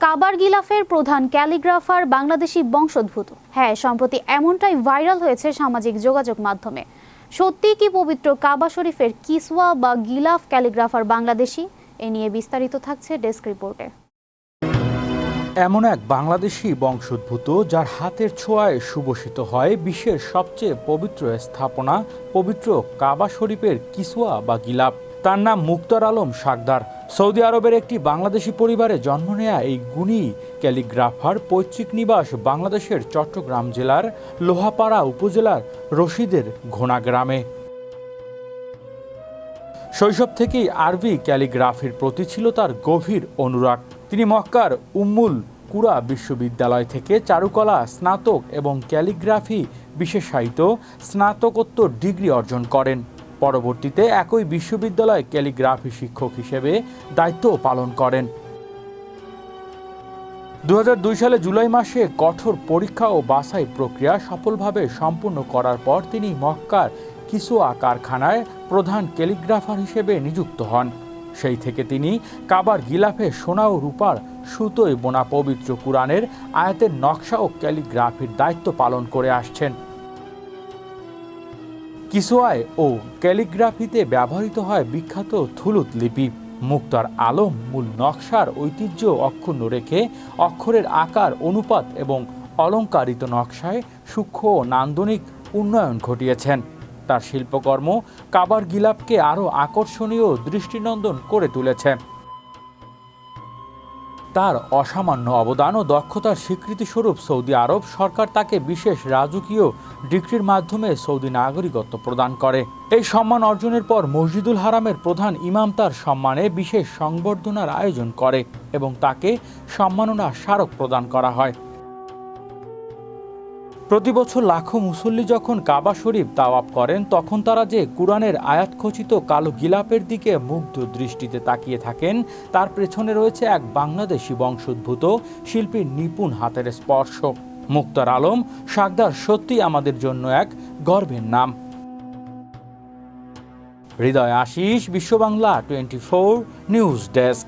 কাবার গিলাফের প্রধান ক্যালিগ্রাফার বাংলাদেশি বংশোদ্ভূত। হ্যাঁ, সম্প্রতি এমনটাই ভাইরাল হয়েছে সামাজিক যোগাযোগ মাধ্যমে। সত্যি কি পবিত্র কাবা শরীফের কিসওয়া বা গিলাফ ক্যালিগ্রাফার বাংলাদেশি? এ নিয়ে বিস্তারিত থাকছে ডেস্ক রিপোর্টে। এমন এক বাংলাদেশি বংশোদ্ভূত যার হাতের ছোঁয়ায় সুবসিত হয় বিশ্বের সবচেয়ে পবিত্র স্থাপনা পবিত্র কাবা শরীফের কিসওয়া বা গিলাফ। তার নাম মুক্তার আলম শাকদার। সৌদি আরবের একটি বাংলাদেশি পরিবারে জন্ম নেয়া এই গুণী ক্যালিগ্রাফার পৈতৃক নিবাস বাংলাদেশের চট্টগ্রাম জেলার লোহাপাড়া উপজেলার রশিদের ঘোনা গ্রামে। শৈশব থেকেই আরবি ক্যালিগ্রাফির প্রতি ছিল তার গভীর অনুরাগ। তিনি মক্কার উম্মুল কুরা বিশ্ববিদ্যালয় থেকে চারুকলা স্নাতক এবং ক্যালিগ্রাফি বিশেষায়িত স্নাতকোত্তর ডিগ্রি অর্জন করেন। পরবর্তীতে একই বিশ্ববিদ্যালয়ে ক্যালিগ্রাফি শিক্ষক হিসেবে দায়িত্ব পালন করেন। 2002 সালে জুলাই মাসে কঠোর পরীক্ষা ও বাছাই প্রক্রিয়া সফলভাবে সম্পূর্ণ করার পর তিনি মক্কার কিসওয়া কারখানায় প্রধান ক্যালিগ্রাফার হিসেবে নিযুক্ত হন। সেই থেকে তিনি কাবার গিলাফে সোনা ও রূপার সুতোয় বোনা পবিত্র কুরআনের আয়াতের নকশা ও ক্যালিগ্রাফির দায়িত্ব পালন করে আসছেন। কিসওয়ায় ও ক্যালিগ্রাফিতে ব্যবহৃত হয় বিখ্যাত থুলুত লিপি। মুক্তার আলম মূল নকশার ঐতিহ্য অক্ষুণ্ণ রেখে অক্ষরের আকার, অনুপাত এবং অলংকারিত নকশায় সূক্ষ্ম ও নান্দনিক উন্নয়ন ঘটিয়েছেন। তার শিল্পকর্ম কাবার গিলাফকে আরও আকর্ষণীয় দৃষ্টিনন্দন করে তুলেছে। তার অসামান্য অবদান ও দক্ষতার স্বীকৃতিস্বরূপ সৌদি আরব সরকার তাকে বিশেষ রাজকীয় ডিক্রির মাধ্যমে সৌদি নাগরিকত্ব প্রদান করে। এই সম্মান অর্জনের পর মসজিদুল হারামের প্রধান ইমাম তার সম্মানে বিশেষ সংবর্ধনার আয়োজন করে এবং তাকে সম্মাননা স্মারক প্রদান করা হয়। প্রতি বছর লাখো মুসল্লি যখন কাবা শরীফ তাওয়াফ করেন তখন তারা যে কুরআনের আয়াতখচিত কালো গিলাফের দিকে মুগ্ধ দৃষ্টিতে তাকিয়ে থাকেন তার পেছনে রয়েছে এক বাংলাদেশি বংশোদ্ভূত শিল্পীর নিপুণ হাতের স্পর্শ। মুক্তার আলম শাকদার সত্যি আমাদের জন্য এক গর্বের নাম। হৃদয় আশিস, বিশ্ব বাংলা 24 নিউজ ডেস্ক।